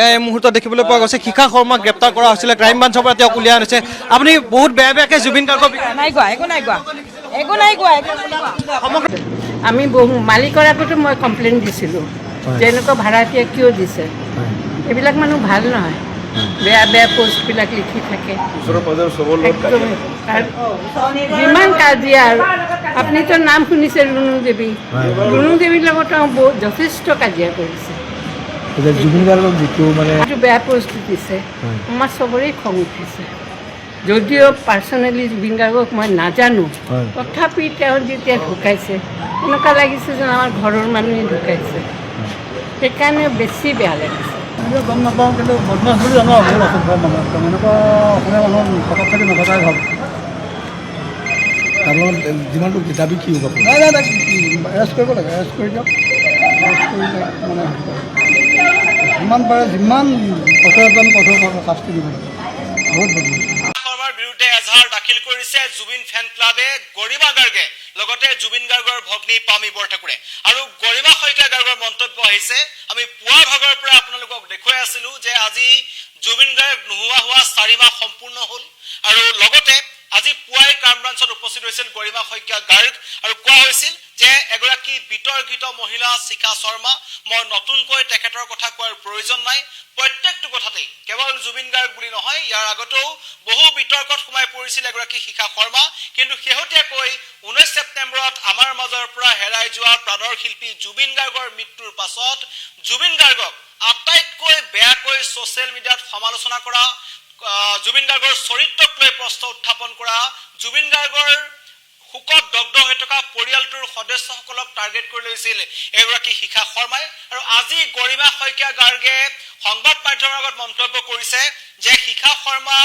এই মুহূৰ্তত দেখিবলৈ পোৱা গৈছে শিখা শৰ্মাক গ্ৰেপ্তাৰ কৰা হৈছিলে ক্ৰাইম ব্ৰাঞ্চৰ পৰা তেওঁক উলিয়াই আনিছে আপুনি বহুত বেয়াকৈ জুবিন গাৰ্গৰ আমি মালিকৰ আগতো মই কমপ্লেইন দিছিলোঁ যে এনেকুৱা ভাড়াতীয়া কিয় দিছে এইবিলাক মানুহ ভাল নহয় বেয়া বেয়া পোষ্টবিলাক লিখি থাকে যিমান কাজিয়া আৰু আপুনিতো নাম শুনিছে ৰুণু দেৱীৰ লগত যথেষ্ট কাজিয়া কৰিছে জুবিন গাৰ্গক যিটো মানে বেয়া পোষ্ট দিছে আমাৰ চবৰেই খং উঠিছে যদিও পাৰ্চনেলি জুবিন গাৰ্গক মই নাজানো তথাপি তেওঁ যেতিয়া ঢুকাইছে এনেকুৱা লাগিছে যেন আমাৰ ঘৰৰ মানুহে ঢুকাইছে সেইকাৰণে বেছি বেয়া লাগিছে গম নাপাওঁ কিন্তু বদমাছ বুলি জানো ভুল আছে এনেকুৱা অসমীয়া মানুহৰ ফটক থাকি নথকাই ভাল আপোনাৰ যিমানটো দাবী কি হ'ব নাই এৰেষ্ট কৰিব লাগে এৰেষ্ট কৰি দিয়ক এৰেষ্ট কৰি মানে যিমান পাৰে যিমান কঠোৰ শাস্তি দিব লাগে বহুত শৰ্মাৰ বিৰুদ্ধে এজাহাৰ দাখিল কৰিছে জুবিন ফেন ক্লাবে গৰিমা গাৰ্গে লগতে জুবিন গাৰ্গৰ ভগ্নী পামী বৰঠাকুৰে আৰু গৰিমা শইকীয়া গাৰ্গৰ মন্তব্য আহিছে আমি পুৱাৰ ভাগৰ পৰা আপোনালোকক দেখুৱাই আছিলো যে আজি জুবিন গাৰ্গ নোহোৱা হোৱা 4 মাহ সম্পূৰ্ণ হ'ল আৰু লগতে আজি পুৱাই ক্ৰাইম ব্ৰাঞ্চত উপস্থিত হৈছিল গৰিমা শইকীয়া গাৰ্গ আৰু কোৱা হৈছিল যে এগৰাকী বিতৰ্কিত মহিলা শিখা শৰ্মা মই নতুনকৈ তেখেতৰ কথা কোৱাৰ প্ৰয়োজন নাই প্ৰত্যেকটো কথাতেই কেৱল জুবিন গাৰ্গ বুলি নহয় ইয়াৰ আগতেও বহু বিতৰ্কত সোমাই পৰিছিল এগৰাকী শিখা শৰ্মা কিন্তু শেহতীয়াকৈ 19 ছেপ্টেম্বৰত আমাৰ মাজৰ পৰা হেৰাই যোৱা প্ৰাণৰ শিল্পী জুবিন গাৰ্গৰ মৃত্যুৰ পাছত জুবিন গাৰ্গক আটাইতকৈ বেয়াকৈ ছ'চিয়েল মিডিয়াত সমালোচনা কৰা জুবিন গাৰ্গৰ চৰিত্ৰক লৈ প্ৰশ্ন উত্থাপন কৰা জুবিন গাৰ্গৰ হুকত দগ্ধ হৈ থকা পৰিয়ালটোৰ সদস্যসকলক টাৰ্গেট কৰি লৈছিল এগৰাকী শিখা শৰ্মাই আৰু আজি গৰিমা শইকীয়া গাৰ্গে সংবাদ মাধ্যমৰ আগত মন্তব্য কৰিছে যে শিখা শৰ্মা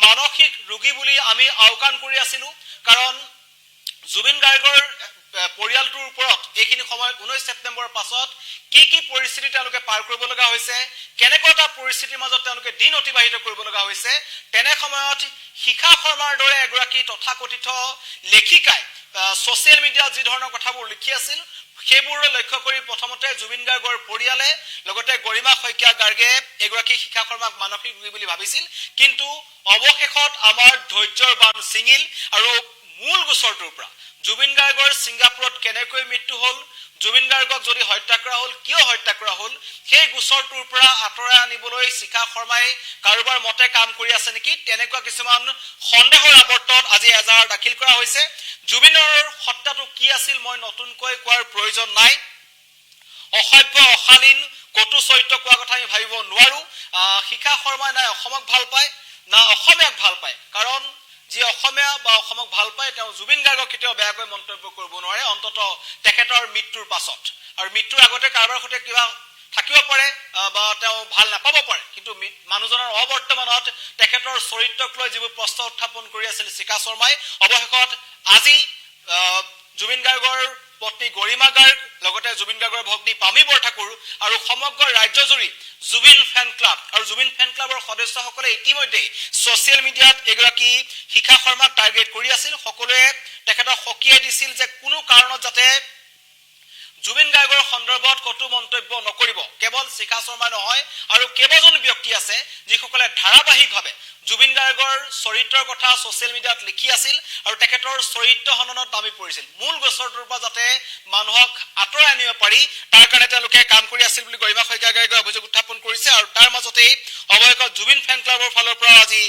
মানসিক ৰোগী বুলি আমি আওকাণ কৰি আছিলো কাৰণ জুবিন গাৰ্গৰ পৰিয়ালটোৰ ওপৰত এইখিনি সময়ত 19 ছেপ্টেম্বৰৰ পাছত কি পৰিস্থিতি তেওঁলোকে পাৰ কৰিব লগা হৈছে কেনেকুৱা এটা পৰিস্থিতিৰ মাজত তেওঁলোকে দিন অতিবাহিত কৰিব লগা হৈছে তেনে সময়ত শিখা শৰ্মাৰ দৰে এগৰাকী তথাকথিত লেখিকাই ছ'চিয়েল মিডিয়াত যি ধৰণৰ কথাবোৰ লিখি আছিল সেইবোৰলৈ লক্ষ্য কৰি প্ৰথমতে জুবিন গাৰ্গৰ পৰিয়ালে লগতে গৰিমা শইকীয়া গাৰ্গে এগৰাকী শিখা শৰ্মাক মানসিক ৰোগী বুলি ভাবিছিল কিন্তু অৱশেষত আমাৰ ধৈৰ্যৰ বান্ধ ছিঙিল আৰু মূল গোচৰটোৰ পৰা জুবিন গাৰ্গৰ ছিংগাপুৰত কেনেকৈ মৃত্যু হ'ল জুবিন গাৰ্গক যদি হত্যা কৰা হ'ল কিয় হত্যা কৰা হ'ল সেই গোচৰটোৰ পৰা আঁতৰাই আনিবলৈ শিখা শৰ্মাই কাৰোবাৰ মতে কাম কৰি আছে নেকি তেনেকুৱা কিছুমান সন্দেহৰ আৱৰ্তত আজি এজাহাৰ দাখিল কৰা হৈছে জুবিনৰ হত্যাটো কি আছিল মই নতুনকৈ কোৱাৰ প্ৰয়োজন নাই অসভ্য অশালীন কটু চৰিত্ৰ কোৱা কথা আমি ভাবিব নোৱাৰো শিখা শৰ্মাই নাই অসমক ভাল পায় না অসমীয়াক ভাল পায় কাৰণ যি অসমীয়া বা অসমক ভাল পায় তেওঁ জুবিন গাৰ্গক কেতিয়াও বেয়াকৈ মন্তব্য কৰিব নোৱাৰে অন্ততঃ তেখেতৰ মৃত্যুৰ পাছত আৰু মৃত্যুৰ আগতে কাৰোবাৰ সৈতে কিবা থাকিব পাৰে বা তেওঁ ভাল নাপাব পাৰে কিন্তু মানুহজনৰ অবৰ্তমানত তেখেতৰ চৰিত্ৰক লৈ যিবোৰ প্ৰশ্ন উত্থাপন কৰি আছিল শিখা শৰ্মাই অৱশেষত আজি জুবিন গাৰ্গৰ পত্নী গৰিমা গাৰ্গ লগতে জুবিন গাৰ্গৰ ভগ্নী পামী বৰঠাকুৰ আৰু সমগ্ৰ ৰাজ্যজুৰি জুবিন ফেন ক্লাব আৰু জুবিন ফেন ক্লাবৰ সদস্যসকলে ইতিমধ্যে ছ'চিয়েল মিডিয়াত এগৰাকী শিখা শৰ্মাক টাৰ্গেট কৰি আছিল সকলোৱে তেখেতক সকীয়াই দিছিল যে কোনো কাৰণত যাতে জুবিন গাৰ্গৰ সন্দৰ্ভত কটু মন্তব্য নকৰিব কেৱল শিখা শৰ্মা নহয় আৰু কেইবাজন ব্যক্তি আছে যিসকলে ধাৰাবাহিকভাৱে জুবিন গাৰ্গৰ চৰিত্ৰৰ কথা ছ'চিয়েল মিডিয়াত লিখি আছিল আৰু তেখেতৰ চৰিত্ৰ হননত নামি পৰিছিল মূল গোচৰটোৰ পৰা যাতে মানুহক আঁতৰাই আনিব পাৰি তাৰ কাৰণে তেওঁলোকে কাম কৰি আছিল বুলি গৰিমা শইকীয়া গাৰ্গে অভিযোগ উত্থাপন কৰিছে আৰু তাৰ মাজতেই অৱশেষত জুবিন ফেন ক্লাবৰ ফালৰ পৰা আজি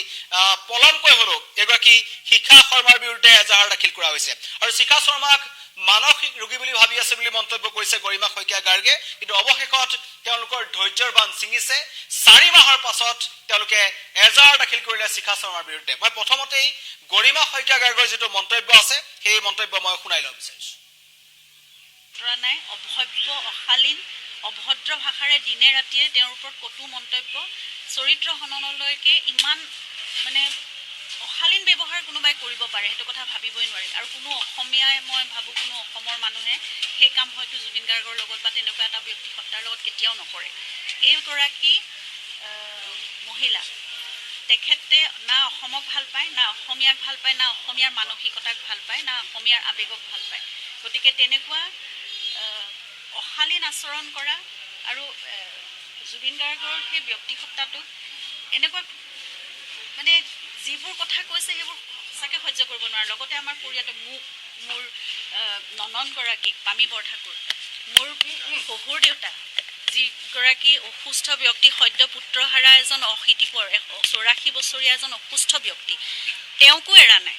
পলমকৈ হলেও এগৰাকী শিখা শৰ্মাৰ বিৰুদ্ধে এজাহাৰ দাখিল কৰা হৈছে আৰু শিখা শৰ্মাক মানসিক ৰোগী বুলি ভাবি আছে বুলি মন্তব্য কৰিছে গৰিমা শইকীয়া গাৰ্গে কিন্তু অৱশেষত তেওঁলোকৰ ধৈৰ্যৰ বান্ধ ছিঙিছে 4 মাহৰ পাছত তেওঁলোকে এজাহাৰ দাখিল কৰিলে শিখা শৰ্মাৰ বিৰুদ্ধে মই প্ৰথমতেই গৰিমা শইকীয়া গাৰ্গৰ যিটো মন্তব্য আছে সেই মন্তব্য মই শুনাই ল'ব বিচাৰিছো নাই অভব্য অশালীন অভদ্ৰ ভাষাৰে দিনে ৰাতিয়ে তেওঁৰ ওপৰত কটু মন্তব্য চৰিত্ৰ হননলৈকে ইমান মানে অশালীন ব্যৱহাৰ কোনোবাই কৰিব পাৰে সেইটো কথা ভাবিবই নোৱাৰি আৰু কোনো অসমীয়াই মই ভাবোঁ কোনো অসমৰ মানুহে সেই কাম হয়তো জুবিন গাৰ্গৰ লগত বা তেনেকুৱা এটা ব্যক্তি সত্তাৰ লগত কেতিয়াও নকৰে এইগৰাকী মহিলা তেখেতে না অসমক ভাল পায় না অসমীয়াক ভাল পায় না অসমীয়াৰ মানসিকতাক ভাল পায় না অসমীয়াৰ আৱেগক ভাল পায় গতিকে তেনেকুৱা অশালীন আচৰণ কৰা আৰু জুবিন গাৰ্গৰ সেই ব্যক্তিসত্তাটো এনেকুৱা মানে যিবোৰ কথা কৈছে সেইবোৰ সঁচাকৈ সহ্য কৰিব নোৱাৰে। লগতে আমাৰ পৰিয়ালটো মোৰ নননগৰাকীক পামী বৰঠাকুৰ, মোৰ শহুৰ দেউতা যিগৰাকী অসুস্থ ব্যক্তি, সদ্য পুত্ৰহাৰা এজন 84 বছৰীয়া এজন অসুস্থ ব্যক্তি, তেওঁকো এৰা নাই।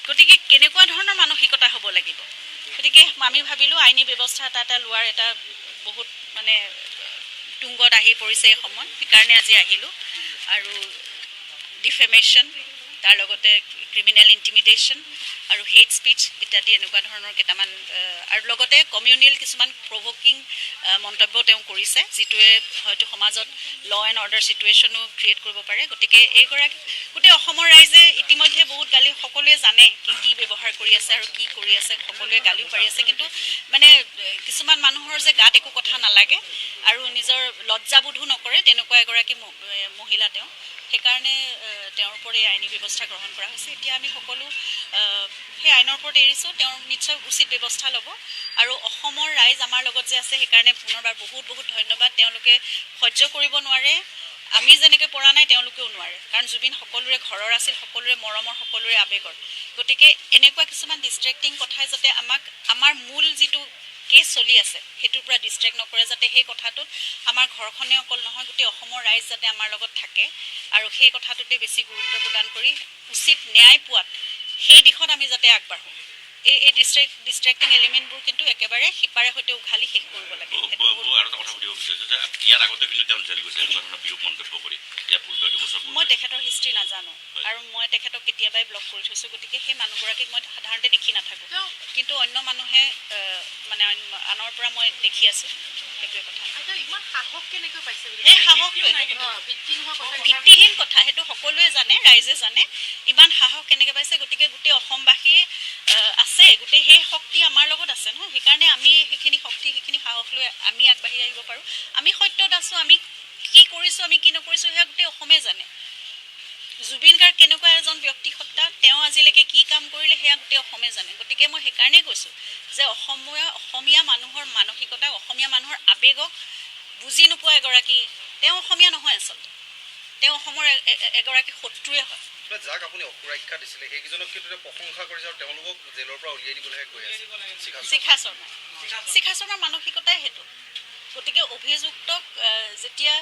গতিকে কেনেকুৱা ধৰণৰ মানসিকতা হ'ব লাগিব। গতিকে আমি ভাবিলোঁ আইনী ব্যৱস্থা এটা লোৱাৰ এটা বহুত মানে তুংগত আহি পৰিছে এই সময়। সেইকাৰণে আজি আহিলোঁ। আৰু ডিফেমেশ্যন, তাৰ লগতে ক্ৰিমিনেল ইণ্টিমিডেশ্যন আৰু হেট স্পীচ ইত্যাদি এনেকুৱা ধৰণৰ কেইটামান, আৰু লগতে কমিউনিয়েল কিছুমান প্ৰভকিং মন্তব্য তেওঁ কৰিছে, যিটোৱে হয়তো সমাজত ল এণ্ড অৰ্ডাৰ চিটুৱেশ্যনো ক্ৰিয়েট কৰিব পাৰে। গতিকে এইগৰাকী গোটেই অসমৰ ৰাইজে ইতিমধ্যে বহুত গালি, সকলোৱে জানে কি ব্যৱহাৰ কৰি আছে আৰু কি কৰি আছে, সকলোৱে গালিও পাৰি আছে। কিন্তু মানে কিছুমান মানুহৰ যে গাত একো কথা নালাগে আৰু নিজৰ লজ্জাবোধো নকৰে, তেনেকুৱা এগৰাকী মহিলা তেওঁ। সেইকাৰণে তেওঁৰ ওপৰত এই আইনী ব্যৱস্থা গ্ৰহণ কৰা হৈছে। এতিয়া আমি সকলো সেই আইনৰ ওপৰত এৰিছোঁ, তেওঁৰ নিশ্চয় উচিত ব্যৱস্থা ল'ব। আৰু অসমৰ ৰাইজ আমাৰ লগত যে আছে, সেইকাৰণে পুনৰবাৰ বহুত বহুত ধন্যবাদ। তেওঁলোকে সহ্য কৰিব নোৱাৰে, আমি যেনেকৈ পৰা নাই তেওঁলোকেও নোৱাৰে, কাৰণ জুবিন সকলোৰে ঘৰৰ আছিল, সকলোৰে মৰমৰ, সকলোৰে আৱেগৰ। গতিকে এনেকুৱা কিছুমান ডিষ্ট্ৰেক্টিং কথাই যাতে আমাৰ মূল যিটো কেছ চলি আছে সেইটোৰ পৰা ডিষ্ট্ৰেক্ট নকৰে, যাতে সেই কথাটোত আমাৰ ঘৰখনে অকল নহয়, গোটেই অসমৰ ৰাইজ যাতে আমাৰ লগত থাকে আৰু সেই কথাটোতে বেছি গুৰুত্ব প্ৰদান কৰি উচিত ন্যায় পোৱাত সেই দিশত আমি যাতে আগবাঢ়োঁ। এই ডিষ্ট্ৰেক্টিং এলিমেণ্টবোৰ কিন্তু একেবাৰে শিপাৰে সৈতে উঘালি শেষ কৰিব লাগে। আৰু এটা কথা সুধিব বিচাৰিছোঁ যে ইয়াৰ আগতে কিন্তু তেওঁ জেল গৈছে এনেকুৱা ধৰণৰ বিৰূপ মন্তব্য কৰি, ইয়াৰ পূৰ্বে 2 বছৰ মই তেখেতৰ হিষ্ট্ৰী নাজানো আৰু মই তেখেতক কেতিয়াবাই ব্লক কৰি থৈছোঁ। গতিকে সেই মানুহগৰাকীক মই সাধাৰণতে দেখি নাথাকোঁ, কিন্তু অন্য মানুহে মানে আনৰ পৰা মই দেখি আছোঁ। সেইটোৱে কথা। ইমান সাহস কেনেকৈ পাইছে? সেই সাহসটোৱে ভিত্তিহীন কথা, সেইটো সকলোৱে জানে, ৰাইজে জানে ইমান সাহস কেনেকৈ পাইছে। গতিকে গোটেই অসমবাসী আছে, গোটেই সেই শক্তি আমাৰ লগত আছে নহয়। সেইকাৰণে আমি সেইখিনি শক্তি, সেইখিনি সাহস লৈ আমি আগবাঢ়ি আহিব পাৰোঁ। আমি সত্যত আছোঁ, আমি কি কৰিছোঁ, আমি কি নকৰিছোঁ, সেয়া গোটেই অসমে জানে। জুবিন গাৰ্গ কেনেকুৱা এজন ব্যক্তিসত্তা, তেওঁ আজিলৈকে কি কাম কৰিলে, সেয়া গোটেই অসমে জানে। গতিকে মই সেইকাৰণেই কৈছোঁ যে অসমীয়া মানুহৰ মানসিকতা, অসমীয়া মানুহৰ আৱেগক বুজি নোপোৱা এগৰাকী, তেওঁ অসমীয়া নহয় আচলতে, তেওঁ অসমৰ এগৰাকী শত্ৰুৱে হয়। যাক আপুনি অসুৰক্ষা দিছিলে সেইকেইজনক কিন্তু প্ৰশংসা কৰিছে আৰু তেওঁলোকক জেলৰ পৰা উলিয়াই দিবলৈহে কৈ আছে শিখা শৰ্মাৰ মানসিকতাই সেইটো। গতিকে অভিযুক্তক যেতিয়া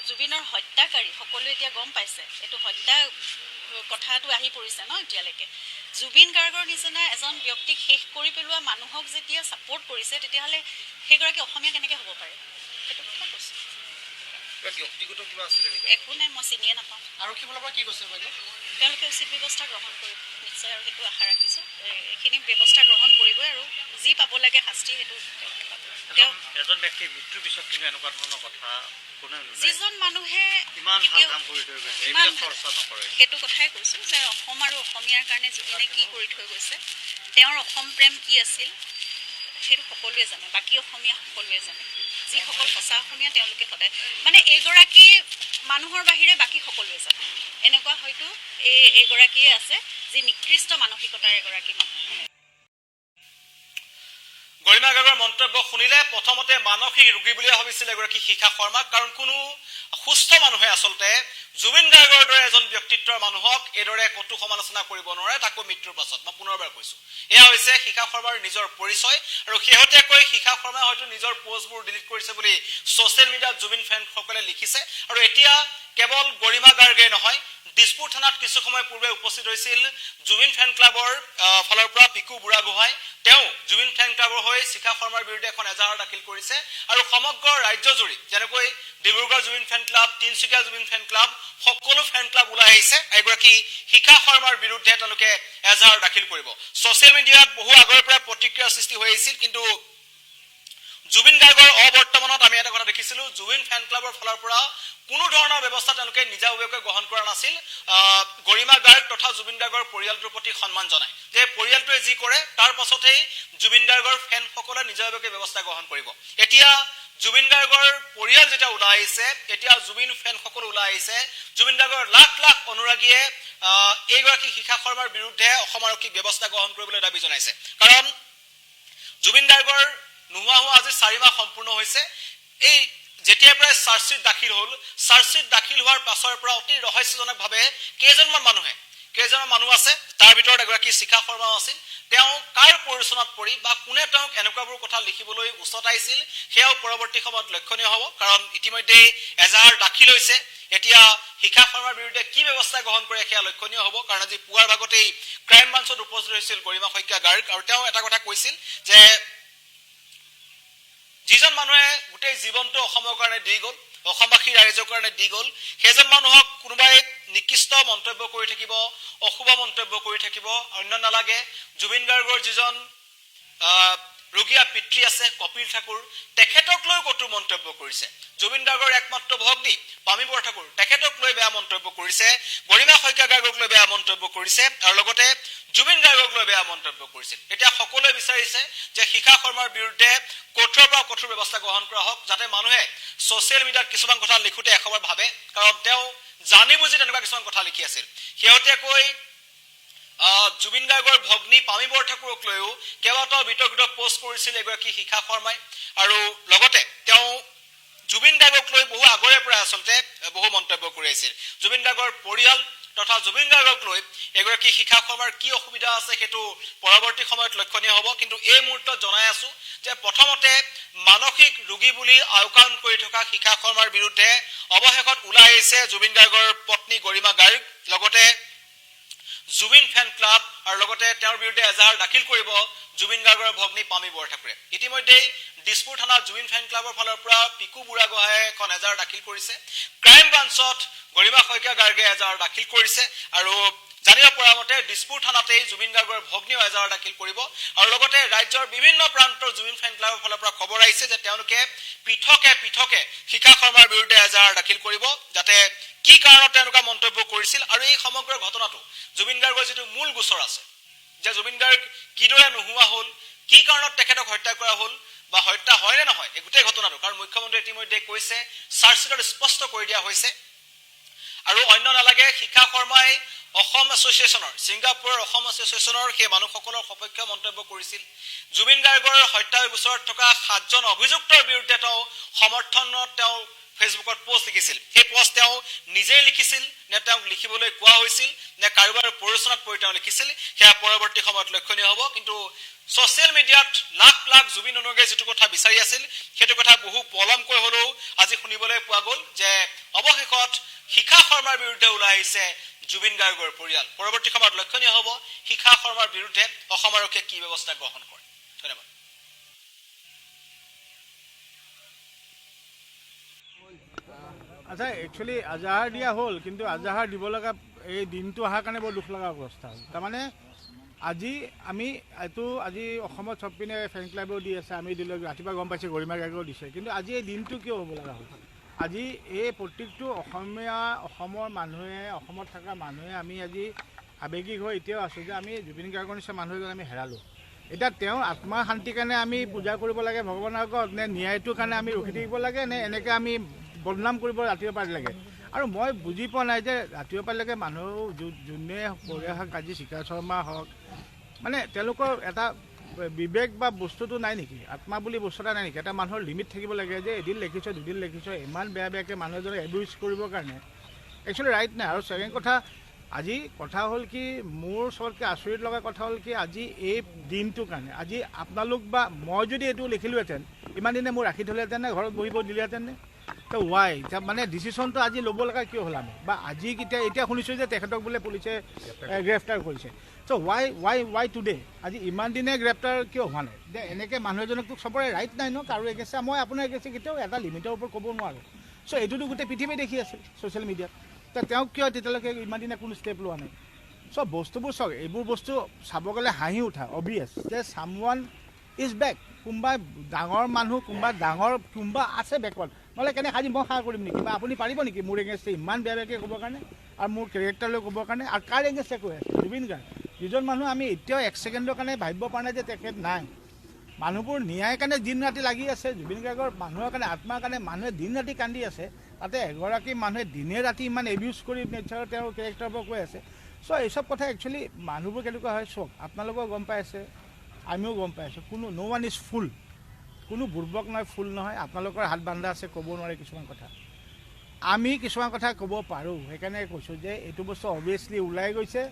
জুবিনৰ হত্যাকাৰী সকলোৱে এতিয়া গম পাইছে, এইটো হত্যা কথাটো আহি পৰিছে ন এতিয়ালৈকে। জুবিন গাৰ্গৰ নিচিনা এজন ব্যক্তিক শেষ কৰি পেলোৱা মানুহক যেতিয়া ছাপোৰ্ট কৰিছে, তেতিয়াহ'লে সেইগৰাকী অসমীয়া কেনেকৈ হ'ব পাৰে, সেইটো কথা কৈছোঁ। ব্যক্তিগত কিবা আছিলে নেকি? একো নাই, মই চিনিয়ে নাপাওঁ। আৰক্ষী ফালৰ পৰা কি কৈছে বাইদেউ? তেওঁলোকে উচিত ব্যৱস্থা গ্ৰহণ কৰিব নিশ্চয়, আৰু সেইটো আশা ৰাখিছোঁ। এইখিনি ব্যৱস্থা গ্ৰহণ কৰিবই আৰু যি পাব লাগে শাস্তি সেইটো তেওঁলোকে পাব। এজন ব্যক্তিৰ মৃত্যুৰ পিছত কিন্তু এনেকুৱা ধৰণৰ কথা যিজন মানুহে সেইটো কথাই কৈছোঁ যে অসম আৰু অসমীয়াৰ কাৰণে জুবিনে কি কৰি থৈ গৈছে, তেওঁৰ অসম প্ৰেম কি আছিল, সেইটো সকলোৱে জানে, বাকী অসমীয়া সকলোৱে জানে। যিসকল সঁচা অসমীয়া তেওঁলোকে সদায় মানে এইগৰাকী মানুহৰ বাহিৰে বাকী সকলোৱে জানে। এনেকুৱা হয়তো এইগৰাকীয়ে আছে যি নিকৃষ্ট মানসিকতাৰ এগৰাকী মানুহ। গৰিমা গাৰ্গৰ মন্তব্য শুনিলে প্ৰথমতে মানসিক ৰোগী বুলিয়ে ভাবিছিল এগৰাকী শিখা শৰ্মাক, কাৰণ কোনো সুস্থ মানুহে আচলতে জুবিন গাৰ্গৰ দৰে এজন ব্যক্তিত্বৰ মানুহক এইদৰে কটু সমালোচনা কৰিব নোৱাৰে, তাকো মৃত্যুৰ পাছত। মই পুনৰবাৰ কৈছোঁ, এয়া হৈছে শিখা শৰ্মাৰ নিজৰ পৰিচয়। আৰু শেহতীয়াকৈ শিখা শৰ্মাই হয়তো নিজৰ পোষ্টবোৰ ডিলিট কৰিছে বুলি ছ'চিয়েল মিডিয়াত জুবিন ফেনসকলে লিখিছে। আৰু এতিয়া কেৱল গৰিমা গাৰ্গে নহয়, দিছপুৰ থানাত কিছু সময় পূৰ্বে উপস্থিত হৈছিল জুবিন ফেন ক্লাবৰ ফালৰ পৰা পিকু বুঢ়াগোহাঁই। তেওঁ জুবিন ফেন ক্লাবৰ হৈ শিখা শৰ্মাৰ বিৰুদ্ধে এখন এজাহাৰ দাখিল কৰিছে। আৰু সমগ্ৰ ৰাজ্যজুৰি যেনেকৈ ডিব্ৰুগড় জুবিন ফেন ক্লাব, তিনিচুকীয়া জুবিন ফেন ক্লাব, সকলো ফেন ক্লাব ওলাই আহিছে এগৰাকী শিখা শৰ্মাৰ বিৰুদ্ধে তেওঁলোকে এজাহাৰ দাখিল কৰিব। ছ'চিয়েল মিডিয়াত বহু আগৰে পৰা প্ৰতিক্ৰিয়াৰ সৃষ্টি হৈ আহিছিল, কিন্তু জুবিন গাৰ্গৰ অবৰ্তমানত আমি এটা কথা দেখিছিলোঁ, জুবিন ফেন ক্লাবৰ ফালৰ পৰা কোনো ধৰণৰ ব্যৱস্থা তেওঁলোকে নিজাববীয়াকৈ গ্ৰহণ কৰা নাছিল। গৰিমা গাৰ্গ তথা জুবিন গাৰ্গৰ পৰিয়ালটোৰ প্ৰতি সন্মান জনায় যে পৰিয়ালটোৱে যি কৰে তাৰ পাছতেই জুবিন গাৰ্গৰ ফেনসকলে নিজাববীয়াকৈ ব্যৱস্থা গ্ৰহণ কৰিব। এতিয়া জুবিন গাৰ্গৰ পৰিয়াল যেতিয়া ওলাই আহিছে, এতিয়া জুবিন ফেনসকল ওলাই আহিছে, জুবিন গাৰ্গৰ লাখ লাখ অনুৰাগীয়ে এইগৰাকী শিখা শৰ্মাৰ বিৰুদ্ধে অসম আৰক্ষীক ব্যৱস্থা গ্ৰহণ কৰিবলৈ দাবী জনাইছে। কাৰণ জুবিন গাৰ্গৰ নোহোৱা হোৱা আজি 4 মাহ সম্পূৰ্ণ হৈছে। এই যেতিয়াৰ পৰা চাৰ্জশ্বিট দাখিল হ'ল, চাৰ্জশ্বিট দাখিল হোৱাৰ পাছৰ পৰা অতি ৰহস্যজনকভাৱে কেইজনমান মানুহ আছে, তাৰ ভিতৰত এগৰাকী শিখা শৰ্মাও আছিল। তেওঁ কাৰ পৰিচনাত পৰি বা কোনে তেওঁক এনেকুৱাবোৰ কথা লিখিবলৈ উচতাইছিল সেয়াও পৰৱৰ্তী সময়ত লক্ষণীয় হ'ব, কাৰণ ইতিমধ্যে এজাহাৰ দাখিল হৈছে। এতিয়া শিখা শৰ্মাৰ বিৰুদ্ধে কি ব্যৱস্থা গ্ৰহণ কৰে সেয়া লক্ষণীয় হ'ব, কাৰণ আজি পুৱাৰ ভাগতেই ক্ৰাইম ব্ৰাঞ্চত উপস্থিত হৈছিল গৰিমা শইকীয়া গাৰ্গ, আৰু তেওঁ এটা কথা কৈছিল যে যিজন মানুহে গোটেই জীৱনটো অসমৰ কাৰণে দি গ'ল, অসমবাসী ৰাইজৰ কাৰণে দি গ'ল, সেইজন মানুহক কোনোবাই নিকৃষ্ট মন্তব্য কৰি থাকিব, অশুভ মন্তব্য কৰি থাকিব, অন্য নালাগে জুবিন গাৰ্গৰ যিজন ৰোগীয়া পিতৃ আছে কপিল ঠাকুৰ, তেখেতক লৈ কটু মন্তব্য কৰিছে। জুবিন গাৰ্গৰ একমাত্ৰ ভগ্নী পামী বৰঠাকুৰ, তেখেতক লৈ বেয়া মন্তব্য কৰিছে, গৰিমা শইকীয়া গাৰ্গক লৈ বেয়া মন্তব্য কৰিছে, আৰু লগতে জুবিন গাৰ্গক লৈ বেয়া মন্তব্য কৰিছিল। এতিয়া সকলোৱে বিচাৰিছে যে শিখা শৰ্মাৰ বিৰুদ্ধে কঠোৰৰ পৰা কঠোৰ ব্যৱস্থা গ্ৰহণ কৰা হওক, যাতে মানুহে ছ'চিয়েল মিডিয়াত কিছুমান কথা লিখোঁতে এসময় ভাবে, কাৰণ তেওঁ জানি বুজি তেনেকুৱা কিছুমান কথা লিখি আছিল। শেহতীয়াকৈ জুবিন গাৰ্গৰ ভগ্নী পামী বৰঠাকুৰক লৈও কেইবাটাও বিতৰ্কিত পোষ্ট কৰিছিল এগৰাকী শিখা শৰ্মাই, আৰু লগতে তেওঁ জুবিন গাৰ্গক লৈ বহু আগৰে পৰা আচলতে বহু মন্তব্য কৰি আহিছিল। জুবিন গাৰ্গৰ পৰিয়াল তথা জুবিন গাৰ্গক লৈ এগৰাকী শিখা শৰ্মাৰ কি অসুবিধা আছে সেইটো পৰৱৰ্তী সময়ত লক্ষণীয় হ'ব, কিন্তু এই মুহূৰ্তত জনাই আছো যে প্ৰথমতে মানসিক ৰোগী বুলি আওকাণ কৰি থকা শিখা শৰ্মাৰ বিৰুদ্ধে অৱশেষত ওলাই আহিছে জুবিন গাৰ্গৰ পত্নী গৰিমা গাৰ্গ, লগতে জুবিন ফেন ক্লাব, আৰু লগতে তেওঁৰ বিৰুদ্ধে এজাহাৰ দাখিল কৰিব জুবিন গাৰ্গৰ ভগ্নী পামী বৰঠাকুৰে। ইতিমধ্যেই দিছপুৰ থানাত জুবিন ফেন ক্লাবৰ ফালৰ পৰা পিকু বুঢ়াগোহাঁয়ে এখন এজাহাৰ দাখিল কৰিছে, ক্ৰাইম ব্ৰাঞ্চত গৰিমা শইকীয়া গাৰ্গে এজাহাৰ দাখিল কৰিছে, আৰু জানিব পৰা মতে দিছপুৰ থানাতেই জুবিন গাৰ্গৰ ভগ্নীও এজাহাৰ দাখিল কৰিব, আৰু লগতে ৰাজ্যৰ বিভিন্ন প্ৰান্তৰ জুবিন ফেন ক্লাবৰ ফালৰ পৰা খবৰ আহিছে যে তেওঁলোকে পৃথকে শিখা শৰ্মাৰ বিৰুদ্ধে এজাহাৰ দাখিল কৰিব, যাতে কি কাৰণত তেওঁলোকে মন্তব্য কৰিছিল, আৰু এই সমগ্ৰ ঘটনাটো জুবিন গাৰ্গৰ যিটো মূল গোচৰ আছে, যে জুবিন গাৰ্গ কিদৰে নোহোৱা হ'ল, কি কাৰণত তেখেতক হত্যা কৰা হ'ল বা হত্যা হয় নে নহয়, এই গোটেই ঘটনাটো, কাৰণ মুখ্যমন্ত্ৰীয়ে ইতিমধ্যে কৈছে, চাৰ্জশ্বিটত স্পষ্ট কৰি দিয়া হৈছে, আৰু অন্য নালাগে শিখা শৰ্মাই অসম এছ'চিয়েশ্যনৰ, ছিংগাপুৰৰ অসম এছ'চিয়েশ্যনৰ সেই মানুহসকলৰ সপক্ষে মন্তব্য কৰিছিল। জুবিন গাৰ্গৰ হত্যাৰ গোচৰত থকা 7জন অভিযুক্তৰ বিৰুদ্ধে তেওঁ সমৰ্থনত তেওঁ ফেচবুকত পোষ্ট লিখিছিল। সেই পোষ্ট তেওঁ নিজেই লিখিছিল নে তেওঁক লিখিবলৈ কোৱা হৈছিল নে কাৰোবাৰ পৰিচনাত পৰি তেওঁ লিখিছিল, সেয়া পৰৱৰ্তী সময়ত লক্ষণীয় হ'ব, কিন্তু ছ'চিয়েল মিডিয়াত লাখ জুবিন অনুৰাগীয়ে যিটো কথা বিচাৰি আছিল সেইটো কথা বহু পলমকৈ হ'লেও আজি শুনিবলৈ পোৱা গ'ল যে অৱশেষত শিখা শৰ্মাৰ বিৰুদ্ধে ওলাই আহিছে জুবিন গাৰ্গৰ পৰিয়াল। পৰৱৰ্তী সময়ত লক্ষণীয় হ'ব শিখা শৰ্মাৰ বিৰুদ্ধে অসম আৰক্ষীয়ে কি ব্যৱস্থা গ্ৰহণ কৰে। ধন্যবাদ। আচ্ছা, একচুৱেলি আজাহাৰ দিয়া হ'ল, কিন্তু আজাহাৰ দিব লগা এই দিনটো অহাৰ কাৰণে বৰ দুখ লগা অৱস্থা হ'ল। তাৰমানে আজি অসমত চব পিনে ফেন ক্লাবেও দি আছে, আমি দিলোঁ, ৰাতিপুৱা গম পাইছে গৰিমা গাৰ্গেও দিছে, কিন্তু আজি এই দিনটো কিয় হ'ব লগা হ'ল? আজি এই প্ৰত্যেকটো অসমৰ মানুহে, অসমত থকা মানুহে আমি আজি আৱেগিক হৈ এতিয়াও আছোঁ যে আমি জুবিন গাৰ্গৰ নিচিনা মানুহ এজন আমি হেৰালোঁ। এতিয়া তেওঁৰ আত্মাৰ শান্তিৰ কাৰণে আমি পূজা কৰিব লাগে ভগৱানৰ আগত, নে ন্যায়টোৰ কাৰণে আমি ৰখি থাকিব লাগে, নে এনেকৈ আমি বদনাম কৰিব ৰাতিপুৱা পাৰিলেগে? আৰু মই বুজি পোৱা নাই যে ৰাতিপুৱা পাৰিলেগে মানুহ যোনে বঢ়িয়া হওক, আজি শিখা শৰ্মা হওক, মানে তেওঁলোকৰ এটা বিবেক বা বস্তুটো নাই নেকি? আত্মা বুলি বস্তু এটা নাই নেকি? এটা মানুহৰ লিমিট থাকিব লাগে যে এদিন লিখিছ, দুদিন লিখিছ, ইমান বেয়াকৈ মানুহ এজনক এবিউজ কৰিবৰ কাৰণে একচুৱেলি ৰাইট নাই। আৰু ছেকেণ্ড কথা হ'ল কি, মোৰ চবতকৈ আচৰিত লগা কথা হ'ল কি, আজি এই দিনটোৰ কাৰণে আজি আপোনালোক বা মই যদি এইটো লিখিলোহেঁতেন, ইমান দিনে মোৰ ৰাখি থ'লেহেঁতেন নে ঘৰত বহিব দিলেহেঁতেন নে? তো ৱাই মানে ডিচিশ্যনটো আজি ল'ব লগা কিয় হ'ল আমি? বা আজি এতিয়া শুনিছোঁ যে তেখেতক বোলে পুলিচে গ্ৰেপ্তাৰ কৰিছে। চ' ৱাই টুডে? আজি ইমান দিনে গ্ৰেপ্তাৰ কিয় হোৱা নাই? যে এনেকৈ মানুহ এজনকতো চবৰে ৰাইট নাই ন কাৰো এগেইনষ্টে। মই আপোনাৰ এগেইনষ্টে কেতিয়াও এটা লিমিটৰ ওপৰত ক'ব নোৱাৰোঁ। চ' এইটোতো গোটেই পৃথিৱী দেখি আছিল ছ'চিয়েল মিডিয়াত। তো তেওঁক কিয় তেতিয়ালৈকে ইমান দিনে কোনো ষ্টেপ লোৱা নাই? চ' বস্তুবোৰ চাওক, এইবোৰ বস্তু চাব গ'লে হাঁহি উঠা অবভিয়াছ যে ছামৱান ইজ বেক। কোনোবা ডাঙৰ মানুহ, কোনোবা আছে বেকৱাৰ্ড, নহ'লে কেনেকৈ আজি মই সাৰ কৰিম নেকি? বা আপুনি পাৰিব নেকি মোৰ এগেইনষ্টে ইমান বেয়াকৈ ক'বৰ কাৰণে, আৰু মোৰ কেৰেক্টাৰলৈ ক'বৰ কাৰণে? আৰু কাৰ এগেইনষ্টে কৈ আছে? জুবিন গাৰ্গ, যিজন মানুহ আমি এতিয়াও 1 ছেকেণ্ডৰ কাৰণে ভাবিব পৰা নাই যে তেখেত নাই। মানুহবোৰ ন্যায়ৰ কাৰণে দিন ৰাতি লাগি আছে, জুবিন গাৰ্গৰ মানুহৰ কাৰণে, আত্মাৰ কাৰণে মানুহে দিন ৰাতি কান্দি আছে। তাতে এগৰাকী মানুহে দিনে ৰাতি ইমান এবিউজ কৰি নেচাৰৰ তেওঁৰ কেৰেক্টাৰৰ পৰা কৈ আছে। চ' এইচব কথা একচুৱেলি মানুহবোৰ কেনেকুৱা হয় চাওক, আপোনালোকেও গম পাই আছে, আমিও গম পাই আছোঁ, কোনো ন' ওৱান ইজ ফুল। কোনো বুৰ্বক নহয়, ফুল নহয়। আপোনালোকৰ হাত বান্ধা আছে, ক'ব নোৱাৰে কিছুমান কথা। আমি কিছুমান কথা ক'ব পাৰোঁ, সেইকাৰণে কৈছোঁ যে এইটো বস্তু অভিয়াছলি ওলাই গৈছে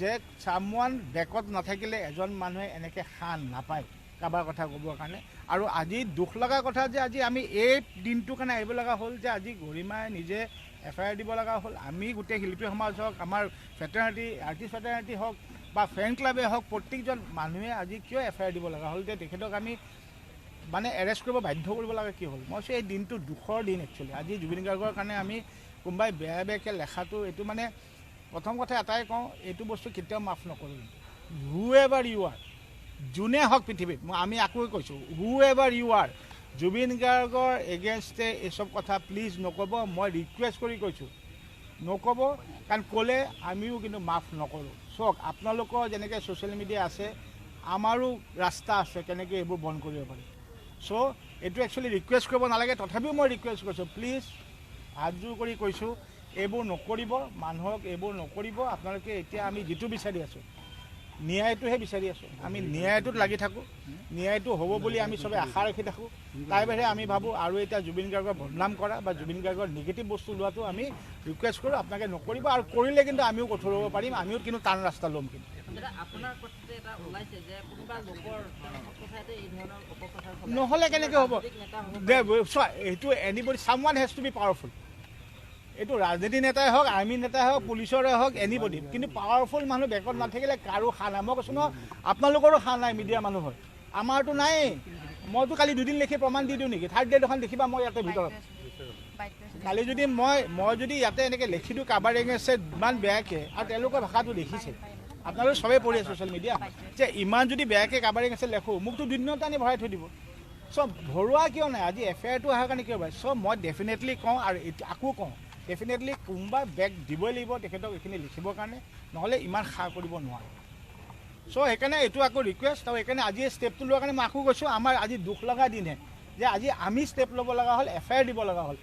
যে চামৱান বেকত নাথাকিলে এজন মানুহে এনেকৈ শান নাপায় কাৰোবাৰ কথা ক'বৰ কাৰণে। আৰু আজি দুখ লগা কথা যে আজি আমি এই দিনটোৰ কাৰণে আহিব লগা হ'ল যে আজি গৰিমাই নিজে FIR দিব লগা হ'ল। আমি গোটেই শিল্পী সমাজ হওক, আমাৰ ফেটাৰ্নিটি, আৰ্টিষ্ট ফেটাৰ্নিটি হওক বা ফেন ক্লাবে হওক, প্ৰত্যেকজন মানুহে আজি কিয় FIR দিব লগা হ'ল যে তেখেতক আমি মানে এৰেষ্ট কৰিব বাধ্য কৰিব লগা কি হ'ল? মই কৈছোঁ এই দিনটো দুখৰ দিন একচুৱেলি। আজি জুবিন গাৰ্গৰ কাৰণে আমি কোনোবাই বেয়া বেয়াকৈ লেখাটো এইটো মানে প্ৰথম কথা এটাই কওঁ, এইটো বস্তু কেতিয়াও মাফ নকৰোঁ। হু এভাৰ ইউ আৰ, যোনে হওক পৃথিৱীত, আমি আকৌ কৈছোঁ, হু এভাৰ ইউ আৰ, জুবিন গাৰ্গৰ এগেইনষ্টে এইসব কথা প্লিজ নক'ব। মই ৰিকুৱেষ্ট কৰি কৈছোঁ, নক'ব, কাৰণ ক'লে আমিও কিন্তু মাফ নকৰোঁ। চাওক, আপোনালোকৰ যেনেকৈ ছ'চিয়েল মিডিয়া আছে, আমাৰো ৰাস্তা আছে কেনেকৈ এইবোৰ বন্ধ কৰিব পাৰি। চ' এইটো একচুৱেলি ৰিকুৱেষ্ট কৰিব নালাগে, তথাপিও মই ৰিকুৱেষ্ট কৰিছোঁ, প্লিজ হাতযোৰ কৰি কৈছোঁ, এইবোৰ নকৰিব, মানুহক এইবোৰ নকৰিব। আপোনালোকে এতিয়া আমি যিটো বিচাৰি আছোঁ, ন্যায়টোহে বিচাৰি আছোঁ। আমি ন্যায়টোত লাগি থাকোঁ, ন্যায়টো হ'ব বুলি আমি চবে আশা ৰাখি থাকোঁ। তাৰ বাহিৰে আমি ভাবোঁ আৰু এতিয়া জুবিন গাৰ্গৰ বদনাম কৰা বা জুবিন গাৰ্গৰ নিগেটিভ বস্তু লোৱাটো আমি ৰিকুৱেষ্ট কৰোঁ, আপোনালোকে নকৰিব। আৰু কৰিলে কিন্তু আমিও কঠোৰ হ'ব পাৰিম, আমিও কিন্তু টান ৰাস্তা ল'ম। কিন্তু নহ'লে কেনেকৈ হ'ব? চোৱা, এইটো anybody, someone has to be powerful. এইটো ৰাজনীতি নেতাই হওক, আৰ্মি নেতাই হওক, পুলিচৰে হওক, এনিবডি, কিন্তু পাৱাৰফুল মানুহ বেকত নাথাকিলে কাৰো খা নাই। মই কৈছোঁ ন, আপোনালোকৰো খা নাই মিডিয়া মানুহৰ, আমাৰতো নাই। মইতো কালি 2 দিন লিখি প্ৰমাণ দি দিওঁ নেকি? 3rd ডে এখন দেখিবা মই ইয়াতে ভিতৰত। কালি যদি মই যদি ইয়াতে এনেকৈ লিখি দিওঁ কাৰোবাৰ এগেইনষ্টে ইমান বেয়াকৈ, আৰু তেওঁলোকৰ ভাষাটো দেখিছে, আপোনালোকে চবেই পঢ়ি আছে ছ'চিয়েল মিডিয়া, যে ইমান যদি বেয়াকৈ কাৰোবাৰ এগেইনষ্টে লেখোঁ, মোকতো 2 দিনত আনি ভৰাই থৈ দিব। চ' ভৰোৱা কিয় নাই? আজি FIRটো অহাৰ কাৰণে কিয় পায়? চ' মই ডেফিনেটলি কওঁ, আৰু আকৌ কওঁ, ডেফিনেটলি কোনোবাই বেক দিবই লাগিব তেখেতক এইখিনি লিখিবৰ কাৰণে, নহ'লে ইমান সাহ কৰিব নোৱাৰে। চ' সেইকাৰণে এইটো আকৌ ৰিকুৱেষ্ট, আৰু সেইকাৰণে আজি এই ষ্টেপটো লোৱাৰ কাৰণে মই আকৌ কৈছোঁ, আমাৰ আজি দুখ লগা দিনহে যে আজি আমি ষ্টেপ ল'ব লগা হ'ল, FIR দিব লগা হ'ল।